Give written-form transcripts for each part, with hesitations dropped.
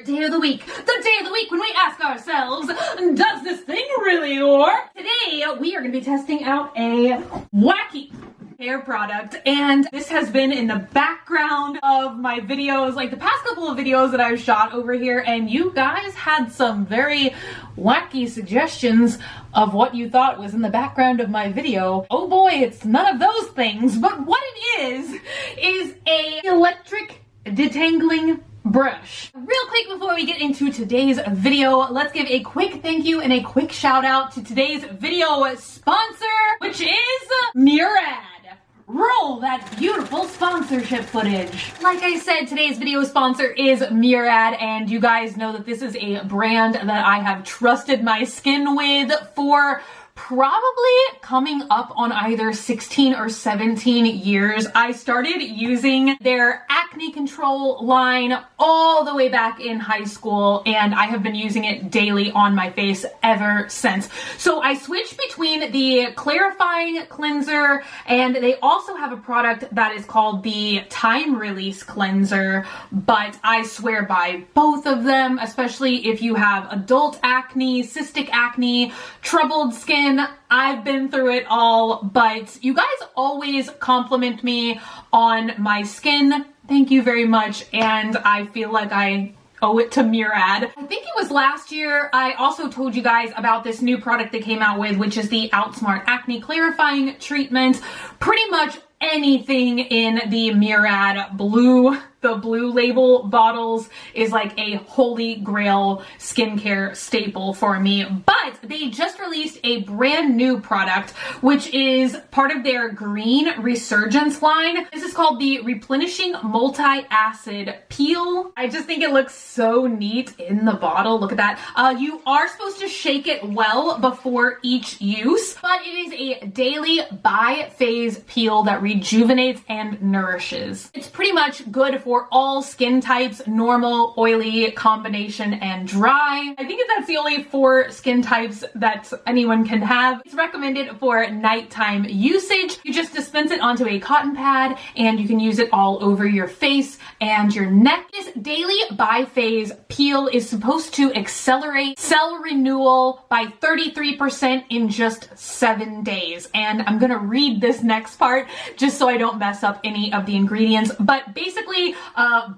favorite day of the week. The day of the week when we ask ourselves, does this thing really work? Today, we are going to be testing out a wacky hair product, and this has been in the background of my videos, like the past couple of videos that I've shot over here, and you guys had some very wacky suggestions of what you thought was in the background of my video. Oh boy, it's none of those things, but what it is a electric detangling brush. Real quick before we get into today's video, let's give a quick thank you and a quick shout out to today's video sponsor, which is Murad. Roll that beautiful sponsorship footage. Like I said, today's video sponsor is Murad, and you guys know that this is a brand that I have trusted my skin with for probably coming up on either 16 or 17 years. I started using their acne control line all the way back in high school, and I have been using it daily on my face ever since. So I switched between the clarifying cleanser, and they also have a product that is called the time release cleanser, but I swear by both of them, especially if you have adult acne, cystic acne, troubled skin. I've been through it all, but you guys always compliment me on my skin. Thank you very much, and I feel like I owe it to Murad. I think it was last year I also told you guys about this new product they came out with, which is the Outsmart Acne Clarifying Treatment. Pretty much anything in the Murad the blue label bottles is like a holy grail skincare staple for me. But they just released a brand new product, which is part of their green resurgence line. This is called the Replenishing Multi-Acid Peel. I just think it looks so neat in the bottle. Look at that. You are supposed to shake it well before each use, but it is a daily bi-phase peel that rejuvenates and nourishes. It's pretty much good for all skin types: normal, oily, combination, and dry. I think that's the only 4 skin types that anyone can have. It's recommended for nighttime usage. You just dispense it onto a cotton pad and you can use it all over your face and your neck. This daily bi-phase peel is supposed to accelerate cell renewal by 33% in just 7 days. And I'm gonna read this next part just so I don't mess up any of the ingredients. But basically,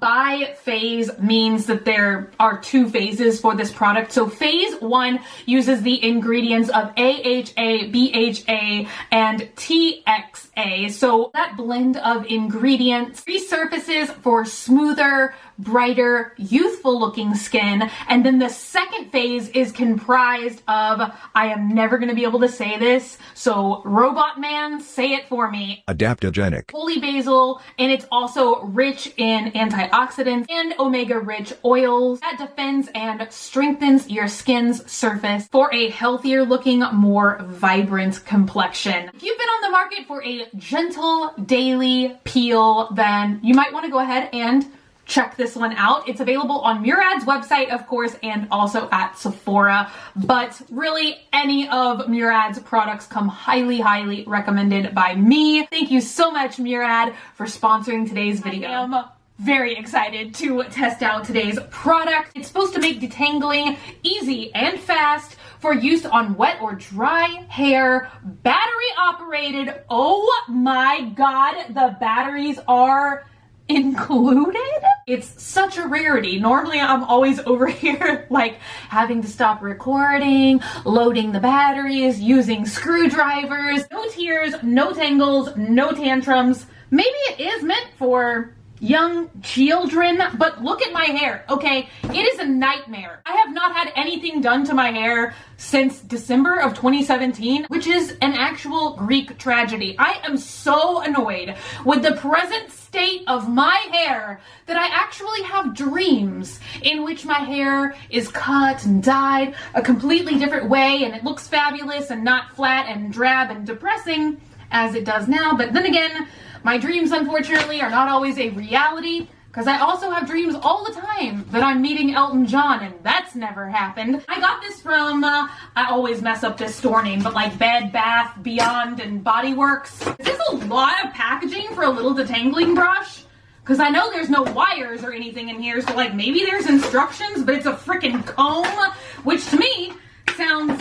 bi-phase means that there are 2 phases for this product. So phase 1 uses the ingredients of AHA, BHA, and TXA. So that blend of ingredients resurfaces for smoother, brighter, youthful looking skin. And then the second phase is comprised of, I am never going to be able to say this, so robot man, say it for me. Adaptogenic. Holy basil, and it's also rich in antioxidants and omega-rich oils that defends and strengthens your skin's surface for a healthier looking, more vibrant complexion. If you've been on the market for a gentle daily peel, then you might want to go ahead and check this one out. It's available on Murad's website, of course, and also at Sephora, but really any of Murad's products come highly, highly recommended by me. Thank you so much, Murad, for sponsoring today's video. I am very excited to test out today's product. It's supposed to make detangling easy and fast for use on wet or dry hair, battery operated. Oh my God, the batteries are included? It's such a rarity. Normally I'm always over here like having to stop recording, loading the batteries, using screwdrivers. No tears, no tangles, no tantrums. Maybe it is meant for young children, but look at my hair, okay? It is a nightmare. I have not had anything done to my hair since December of 2017, which is an actual Greek tragedy. I am so annoyed with the present state of my hair that I actually have dreams in which my hair is cut and dyed a completely different way and it looks fabulous and not flat and drab and depressing as it does now. But then again, my dreams, unfortunately, are not always a reality, because I also have dreams all the time that I'm meeting Elton John, and that's never happened. I got this from, I always mess up this store name, but like Bed Bath Beyond and Body Works. Is this a lot of packaging for a little detangling brush? Because I know there's no wires or anything in here, so like maybe there's instructions, but it's a freaking comb, which to me sounds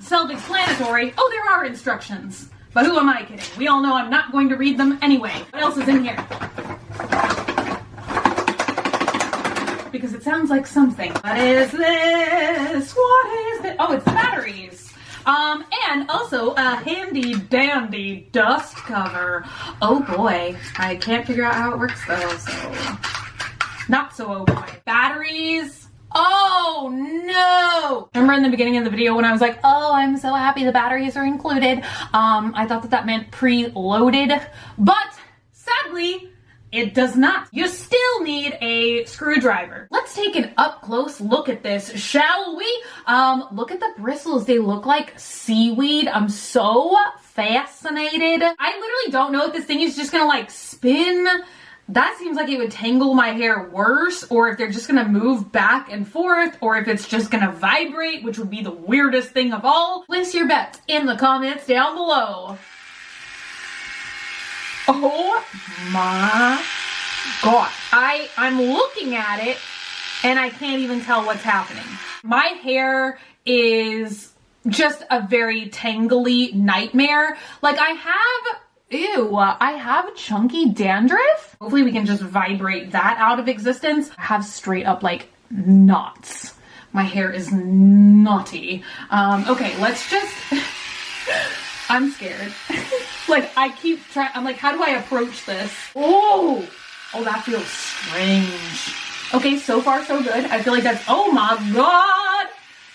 self-explanatory. Oh, there are instructions. But who am I kidding? We all know I'm not going to read them anyway. What else is in here? Because it sounds like something. What is this? What is this? Oh, it's the batteries. And also a handy dandy dust cover. Oh boy, I can't figure out how it works though, so not so oh boy. Batteries. Oh no! Remember in the beginning of the video when I was like, oh, I'm so happy the batteries are included. I thought that meant pre-loaded, but sadly, it does not. You still need a screwdriver. Let's take an up close look at this, shall we? Look at the bristles. They look like seaweed. I'm so fascinated. I literally don't know if this thing is just gonna like spin. That seems like it would tangle my hair worse, or if they're just gonna move back and forth, or if it's just gonna vibrate, which would be the weirdest thing of all. Place your bets in the comments down below. Oh my god. I'm looking at it and I can't even tell what's happening. My hair is just a very tangly nightmare. Like I have chunky dandruff. Hopefully we can just vibrate that out of existence. I have straight up like knots. My hair is knotty. Okay, let's just, I'm scared. Like I keep trying, I'm like, how do I approach this? Oh, that feels strange. Okay, so far so good. I feel like that's, oh my god.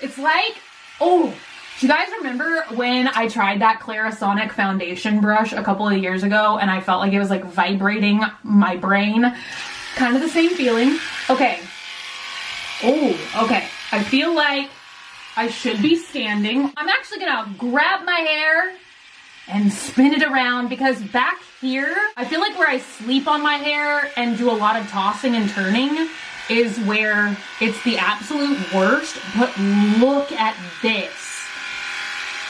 It's like, oh, do you guys remember when I tried that Clarisonic foundation brush a couple of years ago and I felt like it was like vibrating my brain? Kind of the same feeling. Okay. Oh, okay. I feel like I should be standing. I'm actually gonna grab my hair and spin it around because back here, I feel like where I sleep on my hair and do a lot of tossing and turning is where it's the absolute worst. But look at this.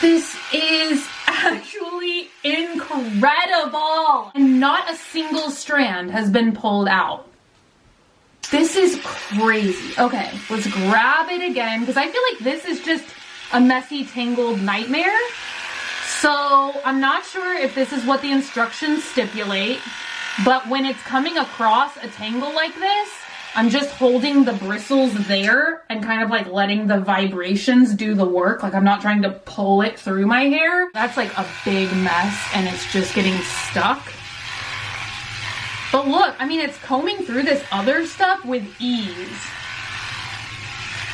This is actually incredible. And not a single strand has been pulled out. This is crazy. Okay, let's grab it again because I feel like this is just a messy, tangled nightmare. So I'm not sure if this is what the instructions stipulate, but when it's coming across a tangle like this, I'm just holding the bristles there and kind of like letting the vibrations do the work. Like I'm not trying to pull it through my hair. That's like a big mess and it's just getting stuck. But look, I mean, it's combing through this other stuff with ease.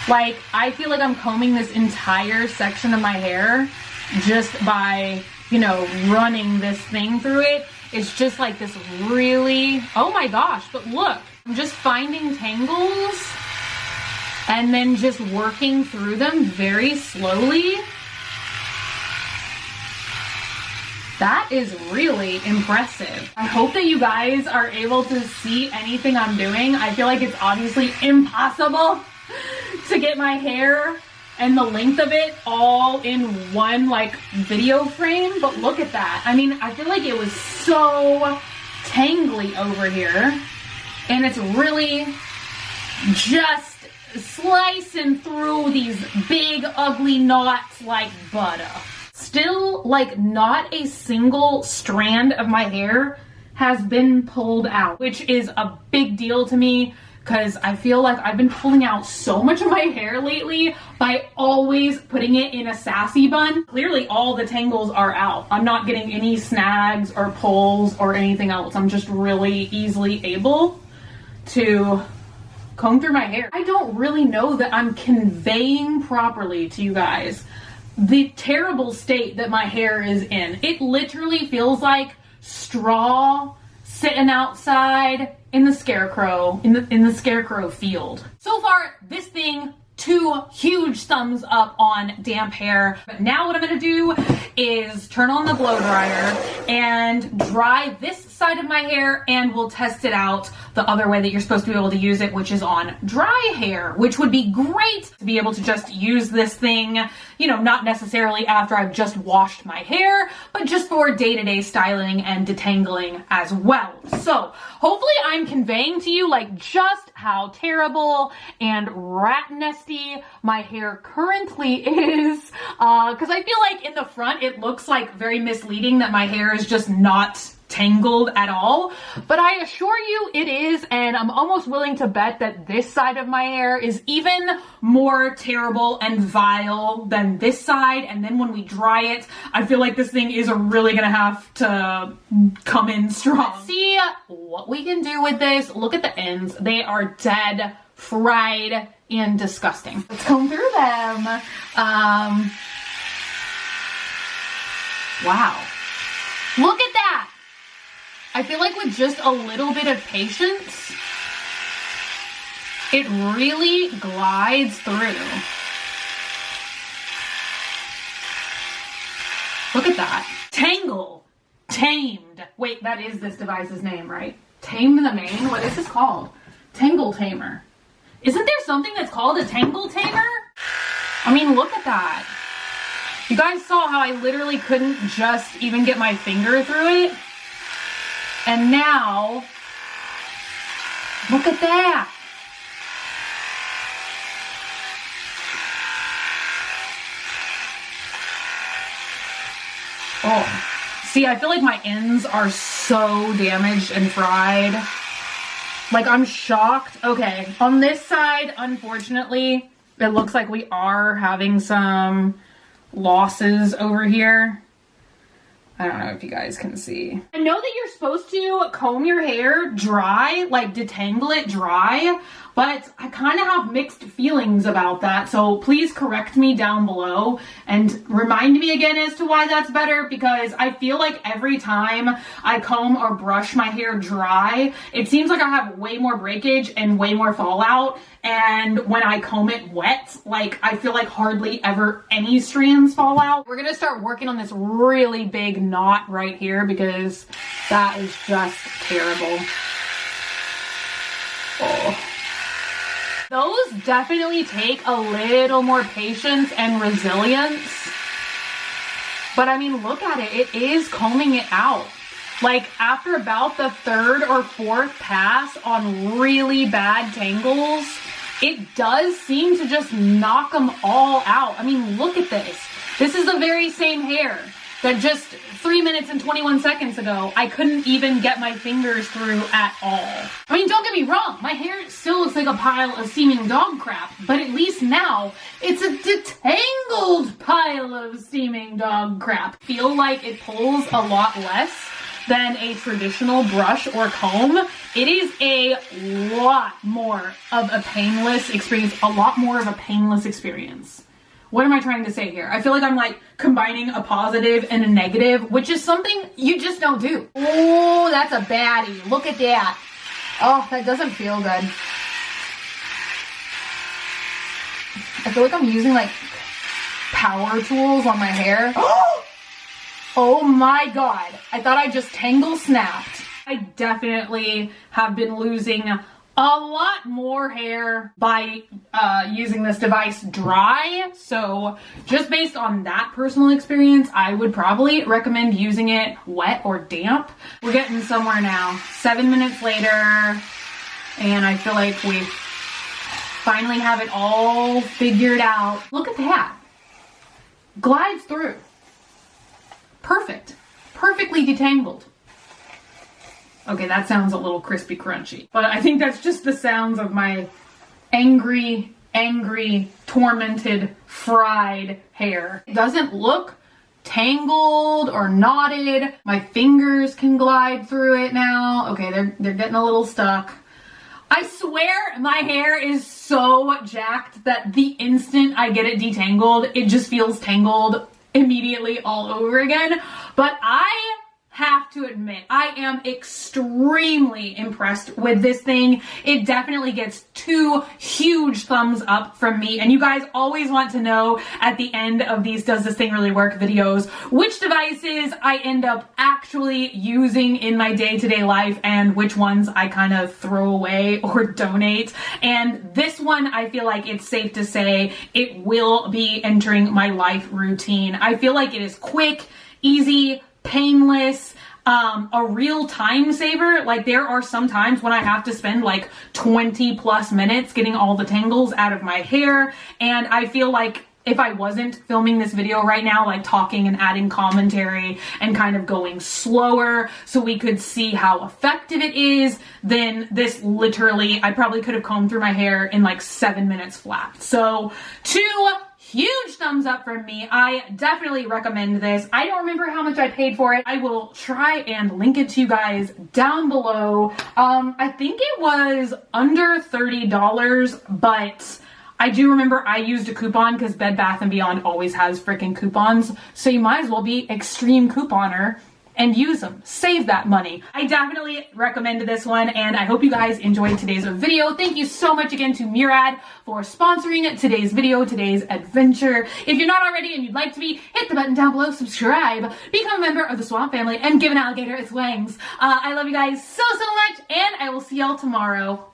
Like I feel like I'm combing this entire section of my hair just by, you know, running this thing through it. It's just like this really, oh my gosh, but look, I'm just finding tangles and then just working through them very slowly. That is really impressive. I hope that you guys are able to see anything I'm doing. I feel like it's obviously impossible to get my hair and the length of it all in one like video frame, but look at that. I mean, I feel like it was so tangly over here and it's really just slicing through these big ugly knots like butter. Still, like not a single strand of my hair has been pulled out, which is a big deal to me because I feel like I've been pulling out so much of my hair lately by always putting it in a sassy bun. Clearly all the tangles are out. I'm not getting any snags or pulls or anything else. I'm just really easily able to comb through my hair. I don't really know that I'm conveying properly to you guys the terrible state that my hair is in. It literally feels like straw sitting outside in the scarecrow, in the scarecrow field. So far, this thing 2 huge thumbs up on damp hair. But now what I'm gonna do is turn on the blow dryer and dry this side of my hair, and we'll test it out the other way that you're supposed to be able to use it, which is on dry hair, which would be great to be able to just use this thing, you know, not necessarily after I've just washed my hair, but just for day-to-day styling and detangling as well. So hopefully I'm conveying to you like just how terrible and rat nesty my hair currently is, because I feel like in the front it looks like very misleading that my hair is just not tangled at all, but I assure you it is, and I'm almost willing to bet that this side of my hair is even more terrible and vile than this side. And then when we dry it, I feel like this thing is really gonna have to come in strong. Let's see what we can do with this. Look at the ends. They are dead, fried, and disgusting. Let's comb through them. Wow. Look at that. I feel like with just a little bit of patience, it really glides through. Look at that. Tangle. Tamed. Wait, that is this device's name, right? Tame the mane? What is this called? Tangle tamer. Isn't there something that's called a tangle tamer? I mean, look at that. You guys saw how I literally couldn't just even get my finger through it? And now, look at that. Oh, see, I feel like my ends are so damaged and fried. Like, I'm shocked. Okay, on this side, unfortunately, it looks like we are having some losses over here. I don't know if you guys can see. I know that you're supposed to comb your hair dry, like detangle it dry, but I kind of have mixed feelings about that. So please correct me down below and remind me again as to why that's better, because I feel like every time I comb or brush my hair dry, it seems like I have way more breakage and way more fallout. And when I comb it wet, like I feel like hardly ever any strands fall out. We're gonna start working on this really big knot right here because that is just terrible. Oh. Those definitely take a little more patience and resilience. But I mean, look at it. It is combing it out. Like after about the 3rd or 4th pass on really bad tangles, it does seem to just knock them all out. I mean, look at this. This is the very same hair that just 3 minutes and 21 seconds ago, I couldn't even get my fingers through at all. I mean, don't get me wrong, my hair still looks like a pile of steaming dog crap, but at least now it's a detangled pile of steaming dog crap. Feel like it pulls a lot less than a traditional brush or comb. It is a lot more of a painless experience, What am I trying to say here? I feel like I'm like combining a positive and a negative, which is something you just don't do. Oh, that's a baddie. Look at that. Oh, that doesn't feel good. I feel like I'm using like power tools on my hair. Oh my God. I thought I just tangle snapped. I definitely have been losing a lot more hair by using this device dry. So just based on that personal experience, I would probably recommend using it wet or damp. We're getting somewhere now. 7 minutes later, and I feel like we finally have it all figured out. Look at that. Glides through. Perfect. Perfectly detangled. Okay, that sounds a little crispy crunchy, but I think that's just the sounds of my angry, tormented, fried hair. It doesn't look tangled or knotted. My fingers can glide through it now. Okay, they're getting a little stuck. I swear my hair is so jacked that the instant I get it detangled, it just feels tangled immediately all over again. But I have to admit, I am extremely impressed with this thing. It definitely gets 2 huge thumbs up from me. And you guys always want to know at the end of these Does This Thing Really Work videos which devices I end up actually using in my day-to-day life and which ones I kind of throw away or donate. And this one, I feel like it's safe to say it will be entering my life routine. I feel like it is quick, easy, painless, a real time saver. Like, there are some times when I have to spend like 20 plus minutes getting all the tangles out of my hair, and I feel like if I wasn't filming this video right now, like talking and adding commentary and kind of going slower so we could see how effective it is, then this literally, I probably could have combed through my hair in like 7 minutes flat. So 2 huge thumbs up from me. I definitely recommend this. I don't remember how much I paid for it. I will try and link it to you guys down below. I think it was under $30, but I do remember I used a coupon because Bed Bath & Beyond always has freaking coupons. So you might as well be extreme couponer and use them. Save that money. I definitely recommend this one, and I hope you guys enjoyed today's video. Thank you so much again to Murad for sponsoring today's video, today's adventure. If you're not already and you'd like to be, hit the button down below, subscribe, become a member of the Swamp family, and give an alligator its wings. I love you guys so much, and I will see y'all tomorrow.